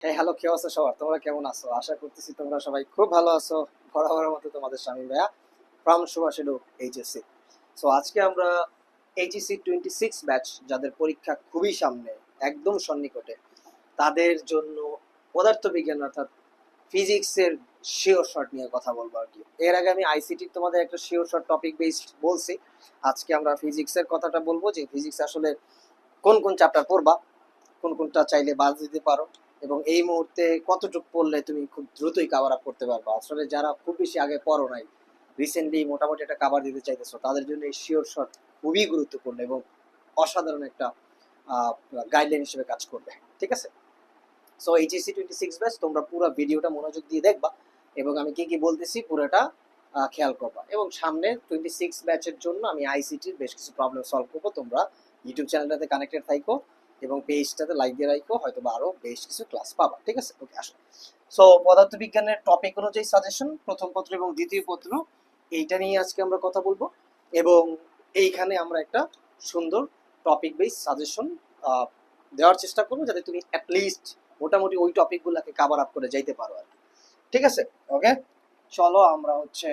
Hello, কি অবস্থা সবার? তোমরা কেমন আছো? আশা করতেছি তোমরা সবাই খুব ভালো আছো। বরাবরের মতো তোমাদের স্বামী ভাইয়া ফ্রম সুভাষিলু এইচএসসি। সো আজকে আমরা এইচএসসি 26 ব্যাচ যাদের পরীক্ষা খুবই সামনে, একদম সন্নিকটে, তাদের জন্য পদার্থবিজ্ঞান অর্থাৎ ফিজিক্সের শিওর শর্ট নিয়ে কথা বলবো আর কি। এর আগে আমি আইসিটি তোমাদের একটা শিওর শর্ট টপিক বেসড বলছি। আজকে আমরা ফিজিক্সের কথাটা বলবো যে ফিজিক্স আসলে কোন কোন চ্যাপ্টার পড়বা, কোন কোনটা চাইলে বাদ দিতে পারো, এবং এই মুহূর্তে কতটুকু পড়লে তুমি খুব দ্রুতই কাভার আপ করতে পারবে। আসলে যারা খুব বেশি আগে পড়ো নাই, রিসেন্টলি মোটামুটি একটা কাভার দিতে চাইতেছো, তাদের জন্য এই শিওর শর্ট খুবই গুরুত্বপূর্ণ এবং অসাধারণ একটা গাইডলাইন হিসেবে কাজ করবে। ঠিক আছে? সো এইচএসসি 26 ব্যাচ তোমরা পুরো ভিডিওটা মনোযোগ দিয়ে দেখবা এবং আমি কি কি বলতেছি পুরোটা খেয়াল করবা। এবং সামনে 26 ব্যাচের জন্য আমি আইসিটির বেশ কিছু প্রবলেম সলভ করবো। তোমরা ইউটিউব চ্যানেলটাতে কানেক্টেড থাকো এবং পেজটাতে লাইক দিয়ে রাখো, হয়তো বা আরো বেশ কিছু ক্লাস পাবা। ঠিক আছে? ওকে, আসো। সো পদার্থবিজ্ঞানের টপিক অনুযায়ী সাজেশন প্রথম পত্র এবং দ্বিতীয় পত্র, এইটা নিয়ে আজকে আমরা কথা বলবো। এবং এইখানে আমরা একটা সুন্দর টপিক বেস সাজেশন দেওয়ার চেষ্টা করবো, যাতে তুমি অ্যাটলিস্ট মোটামুটি ওই টপিকগুলোকে কাভার আপ করে যাইতে পারো আর কি। ঠিক আছে? ওকে, চলো আমরা হচ্ছে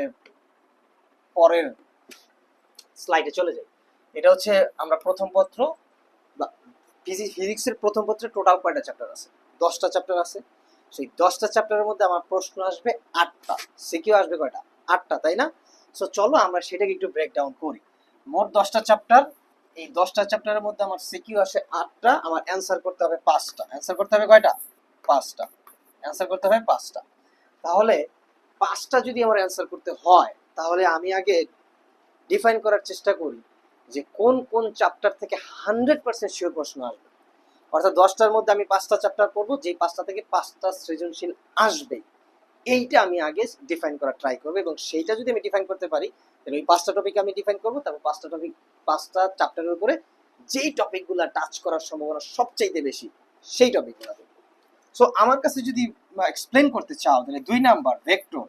পরের স্লাইডে চলে যাই। এটা হচ্ছে আমরা প্রথম পত্র ফিজিক্সের প্রথম পত্রে টোটাল কয়টা চ্যাপ্টার আছে? 10টা চ্যাপ্টার আছে। সেই 10টা চ্যাপ্টারের মধ্যে আমার প্রশ্ন আসবে 8টা, সিকিউ আসবে কয়টা? 8টা, তাই না? সো চলো আমরা সেটাকে একটু ব্রেকডাউন করি। মোট 10টা চ্যাপ্টার, এই 10টা চ্যাপ্টারের মধ্যে আমার সিকিউ আসে 8টা, আমার অ্যান্সার করতে হবে 5টা। অ্যান্সার করতে হবে কয়টা? 5টা। অ্যান্সার করতে হবে 5টা। তাহলে 5টা যদি আমার অ্যান্সার করতে হয়, তাহলে আমি আগে ডিফাইন করার চেষ্টা করি যে কোন কোন চ্যাপ্টার থেকে 100% শিওর প্রশ্ন আসবে। অর্থাৎ 10টার মধ্যে আমি 5টা চ্যাপ্টার পড়বো, যেই 5টা থেকে 5টা সৃজনশীল আসবে, এইটা আমি আগে ডিফাইন করার ট্রাই করবো। এবং সেইটা যদি আমি ডিফাইন করতে পারি, তাহলে ওই 5টা টপিক আমি ডিফাইন করবো। তারপর 5টা টপিক, 5টা চ্যাপ্টারের উপরে যেই টপিকগুলো টাচ করার সম্ভাবনা সবচাইতে বেশি, সেই টপিকগুলো দেখবো। সো আমার কাছে যদি এক্সপ্লেন করতে চাও, তাহলে 2 নাম্বার ভেক্টর,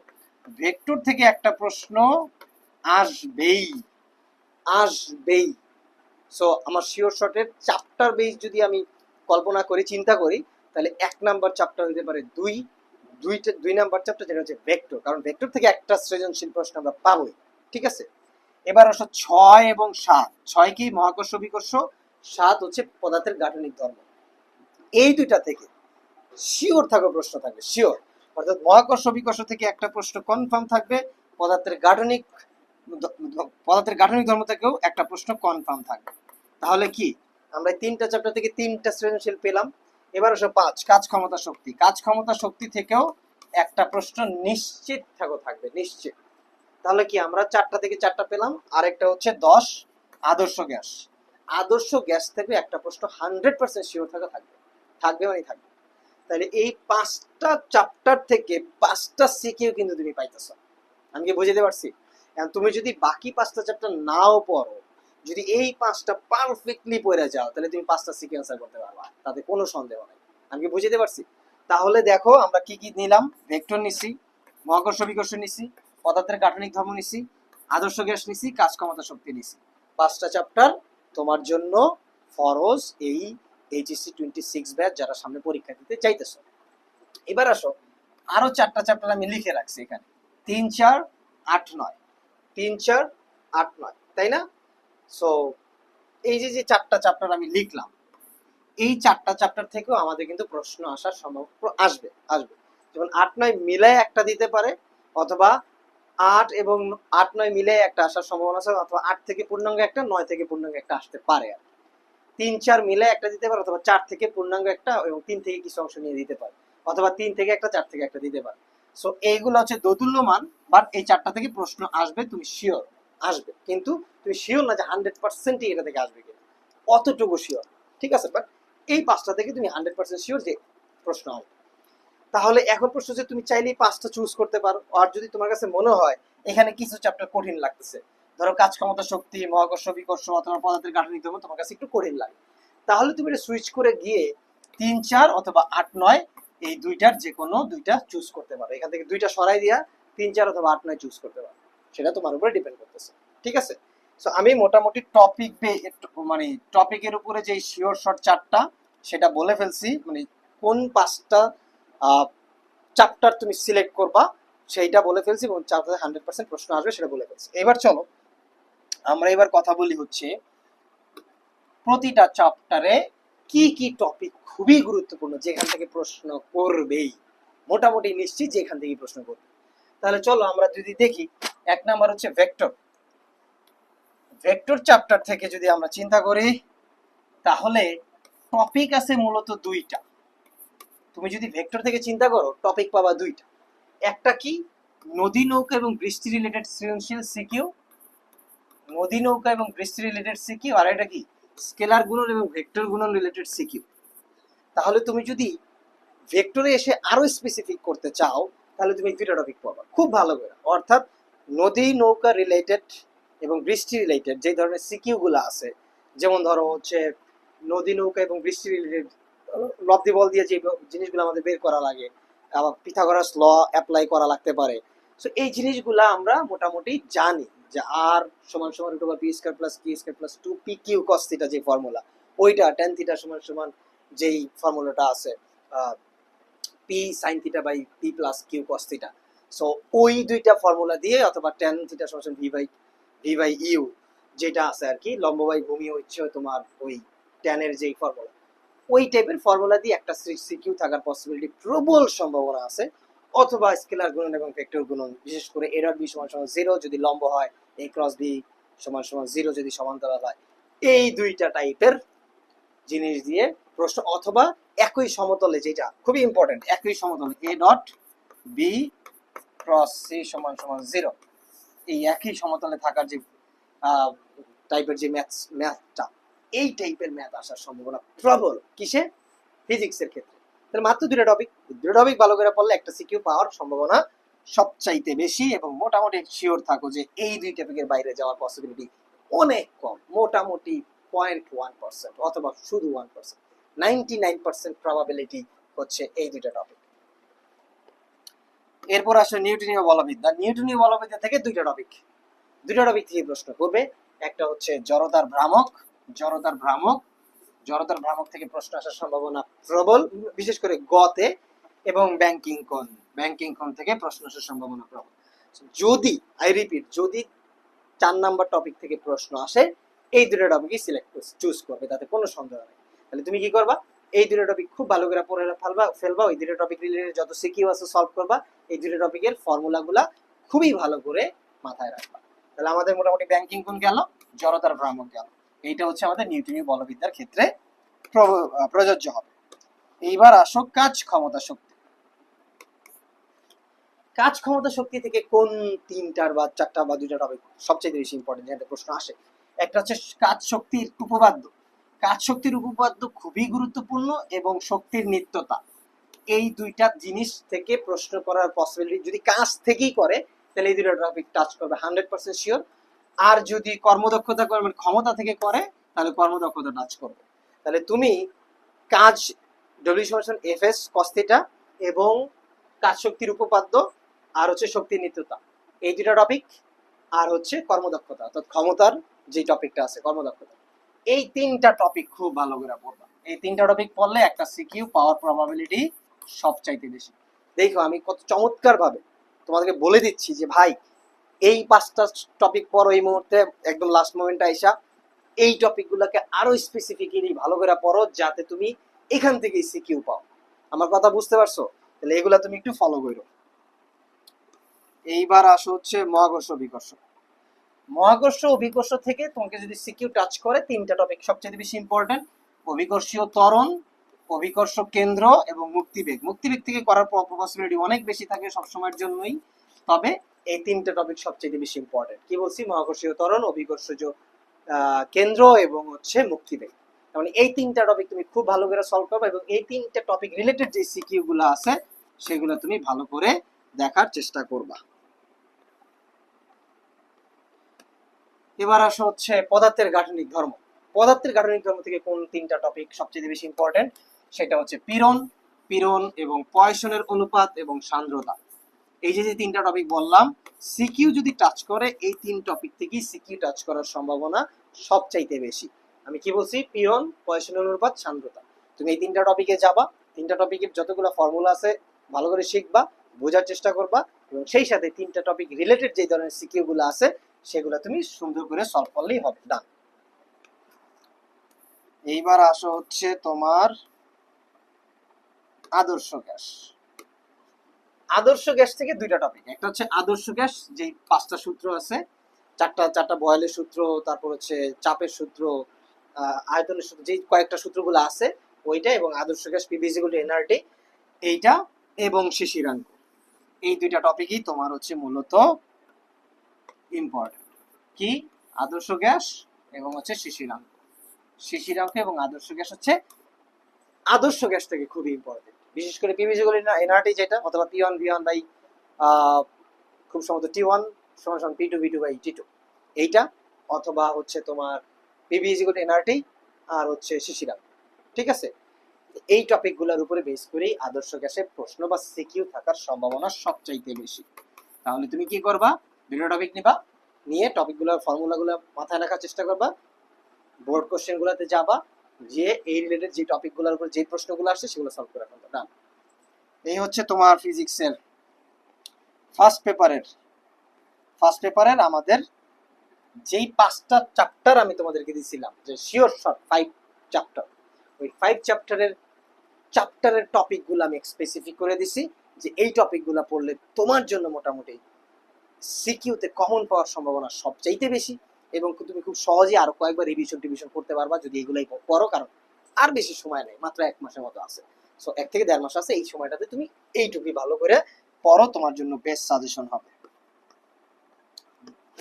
ভেক্টর থেকে একটা প্রশ্ন আসবেই, আসবেই। সো আমার শিওর শর্টের চ্যাপ্টার বেস যদি আমি কল্পনা করি, চিন্তা করি, তাহলে 1 নাম্বার চ্যাপ্টার হতে পারে 2 নাম্বার চ্যাপ্টার, যেটা হচ্ছে ভেক্টর, কারণ ভেক্টর থেকে একটা সৃজনশীল প্রশ্ন আমরা পাবোই। ঠিক আছে? এবার আসো 6 এবং 7। 6 কি? মহাকর্ষ বিকর্ষ। 7 হচ্ছে পদার্থের গাঠনিক ধর্ম। এই দুইটা থেকে শিওর থাকো প্রশ্ন থাকবে, শিওর। অর্থাৎ মহাকর্ষ বিকর্ষ থেকে একটা প্রশ্ন কনফার্ম থাকবে, পদার্থের গাঠনিক ধর্ম থেকেও একটা প্রশ্ন কনফার্ম থাকবে। তাহলে কি আমরা 3টা চ্যাপ্টার থেকে 3টা সৃজনশীল পেলাম। এবার আসো 5, কাজ ক্ষমতা শক্তি। কাজ ক্ষমতা শক্তি থেকেও একটা প্রশ্ন নিশ্চিত থাকবে, নিশ্চিত। তাহলে কি আমরা 4টা থেকে 4টা পেলাম। আরেকটা হচ্ছে 10, আদর্শ গ্যাস। আদর্শ গ্যাস থেকে একটা প্রশ্ন 100% শিওর থাকবে মানে থাকবে। তাহলে এই 5টা চ্যাপ্টার থেকে 5টা সিকিউ কিন্তু তুমি পাইতেছো। আমি কি বুঝাতে পারছি? তুমি যদি বাকি 5টা চ্যাপ্টার নাও পড়ো, যদি এই 5টা পারফেক্টলি পড়ে যাও, তাহলে তুমি 5টা সিকিউ অ্যান্সার করতে পারবা, তাতে কোনো সন্দেহ নাই। আমি কি বুঝাতে পারছি? তাহলে দেখো আমরা কি কি নিলাম। ভেক্টর নিছি, মহাকর্ষ বিকর্ষ নিছি, পদার্থের গাঠনিক ধর্ম নিছি, আদর্শ গ্যাস নিছি, কাজ ক্ষমতা শক্তি নিছি। 5টা চ্যাপ্টার তোমার জন্য ফরজ এই এইচএসসি 26 ব্যাচ যারা সামনে পরীক্ষা দিতে চাইতেছো। এবার আসো, আরো 4টা চ্যাপ্টার আমি লিখে রাখছি এখানে, 3, 4, 8, 9। 3, 4, 8, 9, তাই না? সো এই যে 4টা চ্যাপ্টার আমি লিখলাম, এই 4টা চ্যাপ্টার থেকেও আমাদের কিন্তু প্রশ্ন আসার সম্ভাবনা আসবে। যেমন 8, 9 মিলায় একটা দিতে পারে, অথবা 8 এবং 8, 9 মিলায় একটা আসার সম্ভাবনা আছে, অথবা 8 থেকে পূর্ণাঙ্গ একটা, 9 থেকে পূর্ণাঙ্গ একটা আসতে পারে। আর 3, 4 মিলে একটা দিতে পারে, অথবা 4 থেকে পূর্ণাঙ্গ একটা এবং 3 থেকে কিছু অংশ নিয়ে দিতে পারে, অথবা 3 থেকে একটা, 4 থেকে একটা দিতে পারে। সো এইগুলো হচ্ছে দোদুল্যমান, বাট এই 4টা থেকে প্রশ্ন আসবে, তুমি শিওর আসবে। কিন্তু তুমি শিওর না যে 100% এটা থেকে আসবে কিনা, অতটুকু শিওর। ঠিক আছে? বাট এই 5টা থেকে তুমি 100% শিওর যে প্রশ্ন আসবে। তাহলে এখন প্রশ্ন যে তুমি চাইলেই 5টা চুজ করতে পারো। আর যদি তোমার কাছে মনে হয় এখানে কিছু চ্যাপ্টার কঠিন লাগতেছে, ধরো কাজ ক্ষমতা শক্তি, মহাকর্ষ বিকর্ষ অথবা পদার্থের গাঠনিক ধর্ম তোমার কাছে একটু কঠিন লাগে, তাহলে তুমি এটা সুইচ করে গিয়ে 3, 4 অথবা 8, 9 এই দুইটার যে কোনো দুইটা চুজ করতে পারো। এখান থেকে দুইটা সরাই দিয়া 3, 4 অথবা 8, 9 চুজ করতে পারো। সেটা তোমার উপরে ডিপেন্ড করতেছে। ঠিক আছে? সো আমি মোটামুটি মানে টপিকের উপরে যে শিওর শর্ট 4টা সেটা বলে ফেলছি, মানে কোন 5টা চ্যাপ্টার তুমি সিলেক্ট করবা সেইটা বলে ফেলছি, এবং চ্যাপ্টারে 100% প্রশ্ন আসবে সেটা বলে ফেলছি। এবার চলো আমরা এবার কথা বলি হচ্ছে প্রতিটা চ্যাপ্টারে কি কি টপিক খুবই গুরুত্বপূর্ণ যেখান থেকে প্রশ্ন করবেই, মোটামুটি নিশ্চিত যেখান থেকে প্রশ্ন করবে। তাহলে চলো আমরা যদি দেখি, এক নাম্বার হচ্ছে ভেক্টর। ভেক্টর চ্যাপ্টার থেকে যদি আমরা চিন্তা করি তাহলে টপিক আছে মূলত দুইটা। তুমি যদি ভেক্টর থেকে চিন্তা করো টপিক পাবা দুইটা, একটা কি নদী নৌকা এবং বৃষ্টি রিলেটেড সৃজনশীল সিকিউ, নদী নৌকা এবং বৃষ্টি রিলেটেড সিকিউ, আর এটা কি স্কেলার গুণন এবং ভেক্টর গুণন রিলেটেড সিকিউ। তাহলে তুমি যদি ভেক্টরে এসে আরো স্পেসিফিক করতে চাও তাহলে তুমি দুইটা টপিক পাবা খুব ভালো করে, অর্থাৎ নদী নৌকা রিলেটেড এবং বৃষ্টি রিলেটেড যে ধরনের সিকিউ গুলো আছে, যেমন ধরো হচ্ছে নদী নৌকা এবং বৃষ্টি রিলেটেড লব্ধি বল দিয়ে যে জিনিসগুলো আমাদের বের করা লাগে, আবার পিথাগোরাস ল অ্যাপ্লাই করা লাগতে পারে। সো এই জিনিসগুলো আমরা মোটামুটি জানি যে আর সমান সমান root over P square plus Q square plus 2 P Q cos theta যে ফর্মুলা, ওইটা tan থিটা সমান সমান যেই ফর্মুলাটা আছে P sine theta by P plus Q cos theta. So ওই দুইটা ফর্মুলা দিয়ে, অথবা tan থিটা সমান ভি বাই ইউ যেটা আছে আর কি, লম্ব বাই ভূমি হচ্ছে তোমার ওই tan এর যেই ফর্মুলা, ওই টাইপের ফর্মুলা দিয়ে একটা সিকিউ থাকার পসিবিলিটি প্রবল সম্ভাবনা আছে। অথবা স্কেলার গুণন এবং ভেক্টর গুণন, বিশেষ করে a ডট b সমান সমান 0 যদি লম্ব হয়, a ক্রস b সমান সমান 0 যদি সমান্তরাল হয়, এই দুইটা টাইপের জিনিস দিয়ে প্রশ্ন, অথবা একই সমতলে, যেটা খুবই ইম্পর্টেন্ট, একই সমতলে a dot b cross c সমান সমান 0, এই একই সমতলে থাকার যে টাইপের যে ম্যাথটা, এই টাইপের ম্যাথ আসার সম্ভাবনা প্রবল কিসে, ফিজিক্সের ক্ষেত্রে। তাহলে মাত্র দুটো টপিক ভালো করে পড়লে একটা সিকিউ পাওয়ার সম্ভাবনা সবচাইতে বেশি, এবং মোটামুটি শিওর থাকো যে এই দুই টপিকের বাইরে যাওয়ার পসিবিলিটি অনেক কম, মোটামুটি 0.1% অথবা শুধু 1%, 99% প্রবাবিলিটি হচ্ছে এই দুটো টপিক। এরপর আসে নিউটনীয় বলবিদ্যা। নিউটনীয় বলবিদ্যা থেকে দুটো টপিক থেকে প্রশ্ন করবে, একটা হচ্ছে জড়তার ভ্রামক থেকে প্রশ্ন আসার সম্ভাবনা প্রবল, বিশেষ করে গতে, এবং ব্যাংকিং কোণ থেকে প্রশ্ন আসার সম্ভাবনা প্রবল। যদি আই রিপিট, যদি 4 নাম্বার টপিক থেকে প্রশ্ন আসে, এই দুটো টপিকই চুজ করবে, তাতে কোনো সন্দেহ নেই। তাহলে তুমি কি করবা, এই দুটো টপিক খুব ভালো করে পড়ে ফেলবা, ওই দুটো টপিক রিলেটেড যত সিকিউ আছে সলভ করবা, এই দুটো টপিকের ফর্মুলাগুলা খুবই ভালো করে মাথায় রাখবা। তাহলে আমাদের মোটামুটি ব্যাংকিং কোণ গেল, জড়তার ভ্রামক গেল, এইটা হচ্ছে আমাদের নিউটনীয় বলবিদ্যার ক্ষেত্রে প্রযোজ্য হবে। এইবার আসো কাজ ক্ষমতা শক্তি থেকে কোন তিনটার বা চারটা বা দুইটা টপিক সবচেয়ে বেশি ইম্পর্টেন্ট, যেটা প্রশ্ন আসে। একটা হচ্ছে কাজ শক্তির উপপাদ্য খুবই গুরুত্বপূর্ণ, এবং শক্তির নিত্যতা, এই দুইটা জিনিস থেকে প্রশ্ন করার পসিবিলিটি, যদি কাজ থেকেই করে তাহলে এই দুইটা টপিক টাচ করবে 100% শিওর। আর যদি কর্মদক্ষতা করে, মানে ক্ষমতা থেকে করে, তাহলে কর্মদক্ষতা টাচ করবে। তাহলে তুমি কাজ ডব্লিউ সমান এফএস কস থিটা এবং কাজ শক্তির উপপাদ্য, আর হচ্ছে শক্তির নিত্যতা, এই দুইটা টপিক, আর হচ্ছে কর্মদক্ষতা অর্থাৎ ক্ষমতার যে টপিকটা আছে কর্মদক্ষতা, এই তিনটা টপিক খুব ভালো করে পড়বা। এই তিনটা টপিক পড়লে একটা সিকিউ পাওয়ার প্রবাবিলিটি সবচাইতে বেশি। দেখো আমি কত চমৎকার ভাবে তোমাদেরকে বলে দিচ্ছি যে ভাই এই 5টা টপিক পড়ো এই মুহূর্তে, একদম লাস্ট মোমেন্টে আইসা এই টপিকগুলোকে আরো স্পেসিফিক্যালি ভালো করে পড়ো, যাতে তুমি এখান থেকেই সিকিউ পাও। আমার কথা বুঝতে পারছো? তাহলে এগুলা তুমি একটু ফলো করো। এইবার আসো হচ্ছে মহাকর্ষ অভিকর্ষ থেকে তোমাকে যদি সিকিউ টাচ করে, তিনটা টপিক সবচেয়ে বেশি ইম্পর্টেন্ট: অভিকর্ষীয় ত্বরণ, অভিকর্ষ কেন্দ্র এবং মুক্তিবেগ থেকে করার পসিবিলিটি অনেক বেশি থাকে সবসময়ের জন্যই, তবে এই তিনটা টপিক সবচেয়ে বেশি ইম্পর্টেন্ট। কি বলছি? মহাকর্ষীয় ত্বরণ, অভিকর্ষজ কেন্দ্র এবং হচ্ছে মুক্তিবেগ। মানে এই তিনটা টপিক তুমি খুব ভালো করে সলভ করবে, এবং এই তিনটা টপিক রিলেটেড যে সিকিউ গুলো আছে সেগুলো তুমি ভালো করে দেখার চেষ্টা করবা। এবার আসো হচ্ছে পদার্থের গাঠনিক ধর্ম থেকে কোন তিনটা টপিক সবচেয়ে বেশি ইম্পর্টেন্ট, সেটা হচ্ছে পীড়ন এবং পয়সনের অনুপাত এবং সান্দ্রতা। এই যে তিনটা টপিক বললাম, সিকিউ যদি টাচ করে এই তিন টপিক থেকেই সিকিউ টাচ করার সম্ভাবনা সবচাইতে বেশি। আমি কি বলছি? পীড়ন, পয়সনের অনুপাত, সান্দ্রতা। তুমি এই তিনটা টপিকে যাবা, তিনটা টপিকের যতগুলো ফর্মুলা আছে ভালো করে শিখবা, বোঝার চেষ্টা করবা, এবং সেই সাথে তিনটা টপিক রিলেটেড যে ধরনের সিকিউ গুলো আছে সেগুলো তুমি সুন্দর করে সলভ করলেই হবে। ডান। এইবার আসো হচ্ছে তোমার আদর্শ গ্যাস। আদর্শ গ্যাস থেকে দুইটা টপিক, একটা হচ্ছে আদর্শ গ্যাস, যে পাঁচটা সূত্র আছে, চারটা বয়েলের সূত্র, তারপর হচ্ছে চাপের সূত্র, আয়তনের সূত্র, যে কয়েকটা সূত্রগুলো আছে ওইটা, এবং আদর্শ গ্যাস পিভিসিবল এনআরটি এইটা, এবং শিশিরাঙ্ক। এই দুইটা টপিকই তোমার হচ্ছে মূলত ইম্পর্টেন্ট। কি? আদর্শ গ্যাস এবং হচ্ছে শিশিরাঙ্ক। শিশিরাঙ্ক এবং আদর্শ গ্যাস হচ্ছে আদর্শ গ্যাস থেকে খুবই ইম্পর্টেন্ট, বিশেষ করে পিভিসিবল এনআরটি যেটা, অথবা P1 V1 বাই খুব সম্ভবত T1 সমান P2 V2 বাই T2 এইটা, অথবা হচ্ছে তোমার পিভিসিবল এনআরটি আর হচ্ছে শিশিরাঙ্ক। ঠিক আছে, এই টপিকগুলোর উপরে বেস করেই আদর্শ গ্যাসের প্রশ্ন বা সিকিউ থাকার সম্ভাবনা সবচাইতে বেশি। তাহলে তুমি কি করবা? দুটো টপিক নিবা, নিয়ে টপিকগুলোর ফর্মুলাগুলো মাথায় রাখার চেষ্টা করবা, বোর্ড কোশ্চেনগুলোতে যাবা, যে এই রিলেটেড যে টপিকগুলোর উপর যে প্রশ্নগুলো আসছে সেগুলো সলভ করে ফেলবা। ডান। এই হচ্ছে তোমার ফিজিক্সের ফার্স্ট পেপারের আমাদের যেই পাঁচটা চ্যাপ্টার আমি তোমাদেরকে দিয়েছিলাম, যে শিওর শর্ট 5 চ্যাপ্টার, ওই 5 চ্যাপ্টারের টপিকগুলো আমি স্পেসিফিক করে দিছি, যে এই টপিকগুলো পড়লে তোমার জন্য মোটামুটি সিকিউতে কমন পাওয়ার সম্ভাবনা সবচাইতে বেশি, এবং তুমি খুব সহজেই আরো কয়েকবার রিভিশন করতে পারবা যদি এগুলাই পড়ো, কারণ আর বেশি সময় নেই, মাত্র 1 মাসের মতো আছে। সো 1 থেকে 1.5 মাস আছে, এই সময়টাতে তুমি এইটুকুই ভালো করে পড়ো, তোমার জন্য বেস্ট সাজেশন হবে।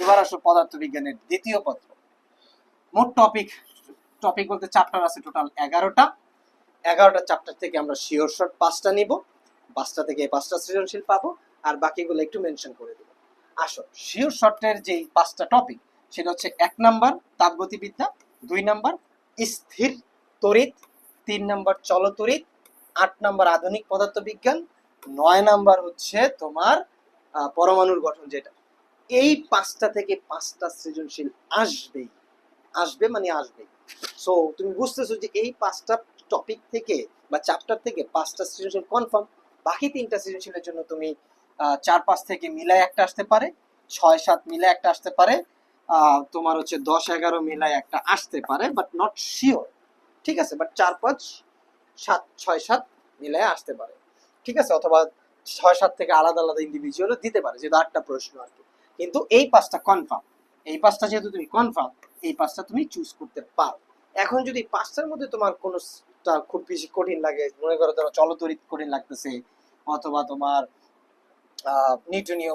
এবার আসো পদার্থবিজ্ঞানের দ্বিতীয় পত্র। মোট টপিক বলতে চ্যাপ্টার আছে টোটাল 11টা। 11টা চ্যাপ্টার থেকে আমরা শিওর শর্ট 5টা নিব, 5টা থেকে 5টা সৃজনশীল পাবো, আর বাকিগুলো একটু মেনশন করে দেব। আসো, শিওর শর্টের যে 5টা টপিক, সেটা হচ্ছে 1 নাম্বার তাপগতিবিদ্যা, 2 নাম্বার স্থির তড়িৎ, 3 নাম্বার চলতড়িৎ, 8 নাম্বার আধুনিক পদার্থবিজ্ঞান, 9 নাম্বার হচ্ছে তোমার পরমাণুর গঠন যেটা। এই 5টা থেকে 5টা সৃজনশীল আসবে। সো তুমি বুঝতেছো যে এই 5টা টপিক থেকে বা চ্যাপ্টার থেকে 5টা সৃজনশীল কনফার্ম। বাকি 3টা সৃজনশীলের জন্য তুমি 4-5 থেকে মিলায় একটা আসতে পারে, 6-7 মিলায় একটা আসতে পারে, তোমার হচ্ছে 10-11 মিলায় একটা আসতে পারে, বাট নট শিওর। ঠিক আছে, বাট 4-5-7-6-7 মিলায় আসতে পারে। ঠিক আছে, অথবা 6-7 থেকে আলাদা আলাদা ইন্ডিভিজুয়ালও দিতে পারে, যেহেতু 8টা প্রশ্ন আর কি। কিন্তু এই 5টা কনফার্ম, এই 5টা যেহেতু তুমি কনফার্ম, এই 5টা তুমি চুজ করতে পারো। এখন যদি 5টার মধ্যে তোমার কোনোটা খুব বেশি কঠিন লাগে, মনে করো ধরো চলতড়িৎ কঠিন লাগতেছে, অথবা তোমার নিউটনীয়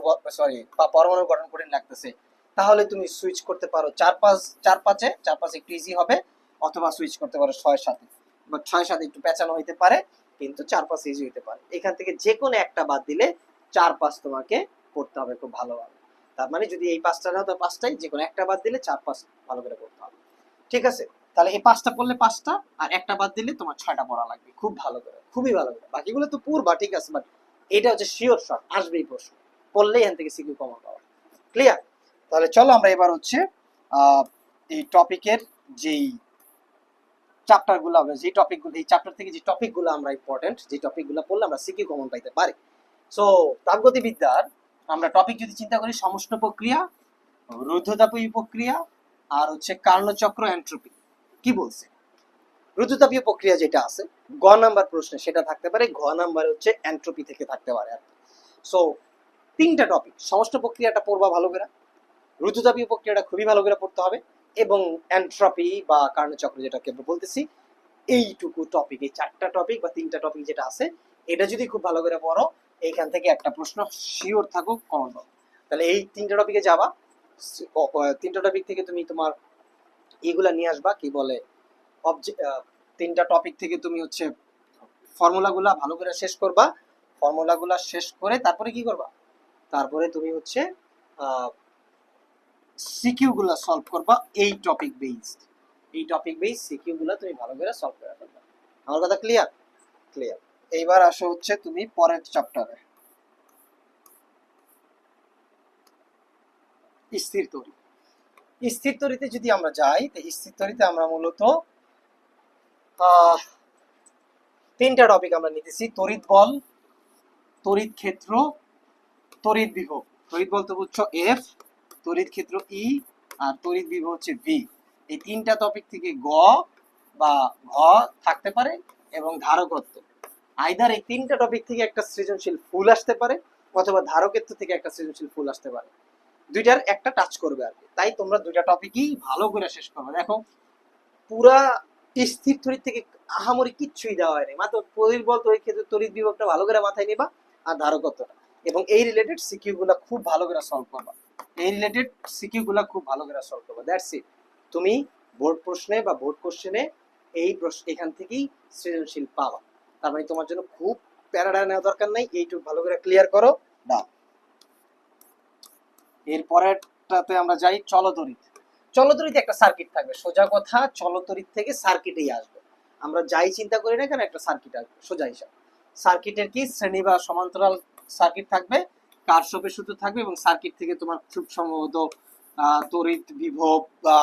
পরমাণু গঠন কঠিন লাগতেছে, তাহলে তুমি সুইচ করতে পারো 4-5 একটু ইজি হবে, অথবা সুইচ করতে পারো 6-7, বা 6-7 একটু পেঁচানো হইতে পারে, কিন্তু 4-5 ইজি হইতে পারে। এখান থেকে যে কোনো একটা বাদ দিলে 4-5 তোমাকে করতে হবে খুব ভালোভাবে। তার মানে যদি এই 5টা নাও তো 5টাই, যে কোনো একটা বাদ দিলে 4-5 ভালো করে করতে হবে। ঠিক আছে, তাহলে এই 5টা পড়লে 5টা, আর একটা বাদ দিলে তোমার 6টা পড়া লাগবে খুব ভালো করে, খুবই ভালো করে। বাকিগুলো তো পড়বা, ঠিক আছে, বাট এটা হচ্ছে শিওর শর্ট, আসবেই প্রশ্ন, পড়লেই এখান থেকে সিকিউ কমন পাওয়া। ক্লিয়ার? তাহলে চলো আমরা এবার হচ্ছে এই টপিকের যেই চ্যাপ্টারগুলো হবে, যে টপিকগুলো এই চ্যাপ্টার থেকে যে টপিকগুলো আমরা ইম্পর্টেন্ট, যে টপিকগুলো পড়লে আমরা সিকিউ কমন পাইতে পারি। সো তাপগতিবিদ্যার আমরা টপিক যদি চিন্তা করি, সমষ্ণ প্রক্রিয়া, রুদ্ধতাপীয় প্রক্রিয়া, আর হচ্ছে কার্নোচক্র এন্ট্রপি। কি বলছে? রুদ্ধতাপীয় প্রক্রিয়া যেটা আছে গ নাম্বার প্রশ্নে সেটা থাকতে পারে, ঘ নাম্বার হচ্ছে এন্ট্রপি থেকে থাকতে পারে আর কি। সো 3টা টপিক, সমষ্ণ প্রক্রিয়াটা পড়বা ভালো করে, রুদ্ধতাপীয় প্রক্রিয়াটা খুবই ভালো করে পড়তে হবে, এবং এন্ট্রপি বা কার্নোচক্র যেটাকে বলতেছি, এইটুকু টপিক, এই 4টা টপিক বা 3টা টপিক যেটা আছে, এটা যদি খুব ভালো করে পড়ো, এইখান থেকে একটা প্রশ্ন শিওর থাকো কমন পাবো। তাহলে এই 3টা টপিকে যাবা, 3টা টপিক থেকে তুমি তোমার এগুলা নিয়ে আসবা, কি বলে 3টা টপিক থেকে তুমি হচ্ছে ফর্মুলাগুলা ভালো করে শেষ করবা, ফর্মুলাগুলা শেষ করে তারপরে কি করবা, তারপরে তুমি হচ্ছে সিকিউ গুলা সলভ করবা, এই টপিক বেসড সিকিউ গুলা তুমি ভালো করে সলভ করে ফেলবা। আমার কথা ক্লিয়ার? ক্লিয়ার। এইবার আসো হচ্ছে তুমি পরের চ্যাপ্টারে, স্থির তড়িৎ। স্থির তড়িতে যদি আমরা যাই, তো স্থির তড়িতে আমরা মূলত 3টা টপিক আমরা নিতেছি, তড়িৎ বল, তড়িৎ ক্ষেত্র, তড়িৎ বিভব। তড়িৎ বলতে বুঝছো এফ, তড়িৎ ক্ষেত্র ই, আর তড়িৎ বিভব হচ্ছে ভি। এই তিনটা টপিক থেকে গ বা ঘ থাকতে পারে, এবং ধারকত্ব। আইদার এই তিনটা টপিক থেকে একটা সৃজনশীল ফুল আসতে পারে, অথবা ধারকত্ব থেকে একটা সৃজনশীল ফুল আসতে পারে। দুইটার একটা টাচ করবে আর কি। তাই তোমরা দুইটা টপিকই ভালো করে শেষ করবে। দেখো পুরা স্থির তড়িৎ থেকে আহামরি কিচ্ছুই দেওয়া হয়নি, মাত্র তড়িৎ বল, তড়িৎ ক্ষেত্রে তড়িৎ বিভবটা ভালো করে মাথায় নিবা, আর ধারকত্বটা, এবং এই রিলেটেড সিকিউ গুলা খুব ভালো করে সলভ করবা। এই রিলেটেড সিকিউ গুলা খুব ভালো করে সলভ করবা। That's it. তুমি বোর্ড প্রশ্নে বা বোর্ড কোশ্চেনে এই প্রশ্ন এখান থেকেই সৃজনশীল পাবা। তার মানে তোমার জন্য খুব প্যারাডা নেওয়া দরকার নাই, এইটুকু ভালো করে ক্লিয়ার করো, দাও। এরপরেরটাতে আমরা যাই, চলতড়িৎ। চলতড়িৎ একটা সার্কিট থাকবে, সোজা কথা, চলতড়িৎ থেকে সার্কিটেই আসবে। আমরা যাই চিন্তা করি না কেন, একটা সার্কিট আসবে, সোজা হিসাব। সার্কিটের কি শ্রেণী বা সমান্তরাল সার্কিট থাকবে, কারশফের সূত্র থাকবে, এবং সার্কিট থেকে তোমার খুব সম্ভবত তড়িৎ বিভব বা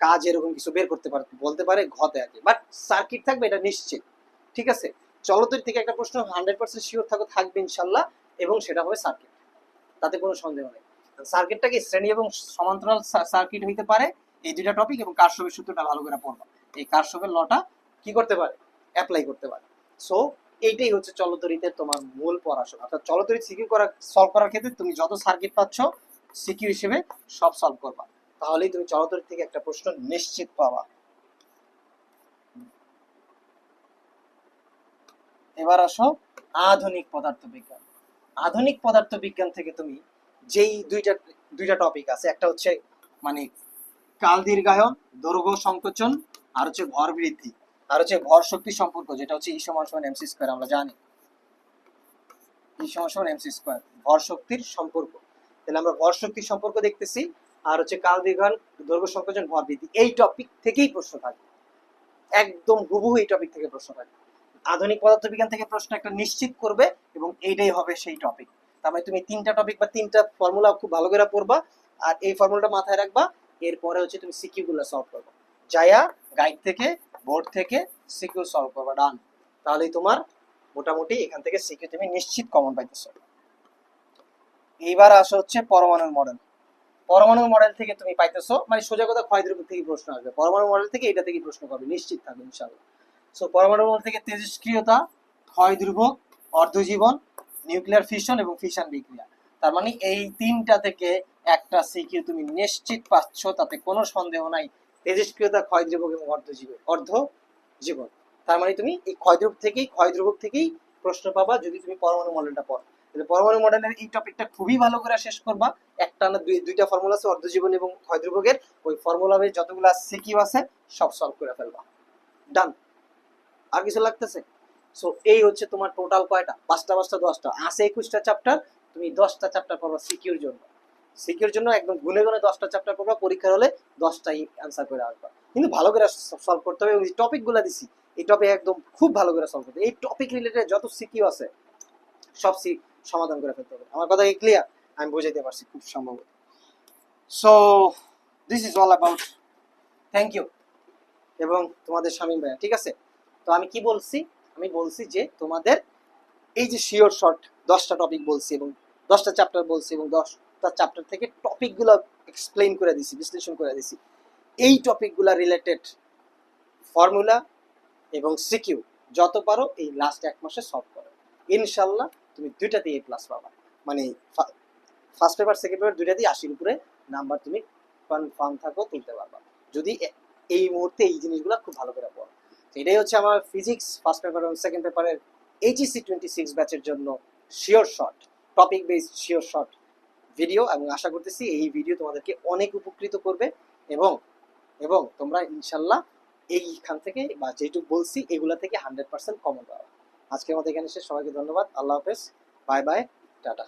কাজ এরকম কিছু বের করতে পারে, বলতে পারে ঘতে আর কি, বাট সার্কিট থাকবে, এটা নিশ্চিত। ঠিক আছে, চলতড়িৎ থেকে একটা প্রশ্ন 100% শিওর থাকবে ইনশাল্লাহ, এবং সেটা হবে সার্কিট, তাতে কোনো সন্দেহ নেই। সার্কিটটা কি শ্রেণী এবং সমান্তরাল সার্কিট হইতে পারে, এই দুইটা টপিক, এবং কারশফের সূত্রটা ভালো করে পড়বা। এই কারশফের লটা কি করতে পারে, অ্যাপ্লাই করতে পারে। সো এইটাই হচ্ছে চলতড়িতের তোমার মূল পড়াশোনা। অর্থাৎ চলতড়িৎ সিকিউ সলভ করার ক্ষেত্রে তুমি যত সার্কিট পাচ্ছ সিকিউ হিসেবে সব সলভ করবা, তাহলেই তুমি চলতড়িৎ থেকে একটা প্রশ্ন নিশ্চিত পাবা। এবার আসো আধুনিক পদার্থবিজ্ঞান। আধুনিক পদার্থবিজ্ঞান থেকে তুমি যেই দুইটা টপিক আছে, একটা হচ্ছে মানে কাল দীর্ঘায়ন, দৈর্ঘ্য সংকোচন, আর হচ্ছে ভর বৃদ্ধি, আর হচ্ছে ভর শক্তি সম্পর্ক, যেটা হচ্ছে ই সমান সমান এমসি স্কয়ার। আমরা জানি ই সমান সমান এমসি স্কয়ার, ভর শক্তির সম্পর্ক। তাহলে আমরা ভর শক্তির সম্পর্ক দেখতেছি, আর হচ্ছে কাল দীর্ঘায়ন, দৈর্ঘ্য সংকোচন, ভর বৃদ্ধি, এই টপিক থেকেই প্রশ্ন থাকবে, একদম হুবহু এই টপিক থেকে প্রশ্ন থাকবে। আধুনিক পদার্থবিজ্ঞান থেকে প্রশ্ন একটা নিশ্চিত করবে, এবং এইটাই হবে সেই টপিক। তার মানে তুমি তিনটা টপিক বা তিনটা ফর্মুলা খুব ভালো করে পড়বা, আর এই ফর্মুলাটা মাথায় রাখবা। এরপরে হচ্ছে তুমি সিকিউ গুলো সলভ করবা, যায়া গাইড থেকে, বোর্ড থেকে সিকিউ সলভ করবা, ডান। তাহলেই তোমার মোটামুটি এখান থেকে সিকিউ তুমি নিশ্চিত কমন পাইতেছো। এইবার আসা হচ্ছে পরমাণুর মডেল। পরমাণু মডেল থেকে তুমি পাইতেছো, মানে সোজা কথা ক্ষয় দ্রব্য থেকে প্রশ্ন আসবে, পরমাণু মডেল থেকে এটা থেকে প্রশ্ন করবে, নিশ্চিত থাকবে ইনশাআল্লাহ। সো পরমাণু মডেল থেকে তেজস্ক্রিয়তা, ক্ষয় ধ্রুবক, অর্ধজীবন, নিউক্লিয়ার ফিশন এবং ফিশন বিক্রিয়া। তার মানে এই তিনটা থেকে একটা সিকিউ তুমি নিশ্চিত পাচ্ছ, তাতে কোনো সন্দেহ নাই। তেজস্ক্রিয়তা, ক্ষয় ধ্রুবক এবং অর্ধজীবন। তার মানে তুমি এই ক্ষয় ধ্রুবক থেকেই প্রশ্ন পাবা যদি তুমি পরমাণু মডেলটা পড়ো। তাহলে পরমাণু মডেলের এই টপিকটা খুবই ভালো করে শেষ করবা। একটা না দুইটা ফর্মুলা আছে অর্ধজীবন এবং ক্ষয় ধ্রুবকের, ওই ফর্মুলা যতগুলো সিকিউ আছে সব সলভ করে ফেলবা, ডান। আর কিছু লাগতেছে? সো এই হচ্ছে তোমার টোটাল কয়টা, 5টা 10টা আছে, 21টা চ্যাপ্টার। তুমি 10টা চ্যাপ্টার পড়বা সিকিউর জন্য। সিকিউর জন্য একদম গুনে গুনে 10টা চ্যাপ্টার পড়বা, পরীক্ষার হলে 10টাই অ্যান্সার করে আসবা। কিন্তু ভালো করে সলভ করতে হবে, এবং টপিক গুলা দিছি এই টপিক একদম খুব ভালো করে সলভ করতে হবে। এই টপিক রিলেটেড যত সিকিউ আছে সব সমাধান করে ফেলতে হবে। আমার কথা কি ক্লিয়ার? আমি বুঝাইতে পারছি খুব সম্ভবত। So this is all about, thank you. এবং তোমাদের শামীম ভাইয়া, ঠিক আছে। তো আমি কি বলছি, আমি বলছি যে তোমাদের এই যে শিওর শর্ট 10টা টপিক বলছি, এবং 10টা চ্যাপ্টার বলছি, এবং 10টা চ্যাপ্টার থেকে টপিকগুলো এক্সপ্লেইন করে দিছি, বিশ্লেষণ করে দিছি। এই টপিকগুলো রিলেটেড ফর্মুলা এবং সিকিউ যত পারো এই লাস্ট 1 মাসে সলভ করো, ইনশাল্লাহ তুমি দুইটাতেই A+ পাবা। মানে ফার্স্ট পেপার সেকেন্ড পেপার দুইটাতেই 80-র উপরে নাম্বার তুমি কনফার্ম থাকো, তুলতে পারবা, যদি এই মুহূর্তে এই জিনিসগুলো খুব ভালো করে পড়ো। এটাই হচ্ছে আমার ফিজিক্স ফার্স্ট পেপার এবং সেকেন্ড পেপারের HEC 26 ব্যাচের জন্য sure short, topic based sure short video, এবং আশা করতেছি এই ভিডিও তোমাদেরকে অনেক উপকৃত করবে, এবং এবং তোমরা ইনশাল্লাহ এইখান থেকে বা যেটুকু বলছি এগুলা থেকে 100% কমন পাবে। আজকের মতো এখানে শেষ, সবাইকে ধন্যবাদ, আল্লাহ হাফেজ, বাই বাই, টাটা।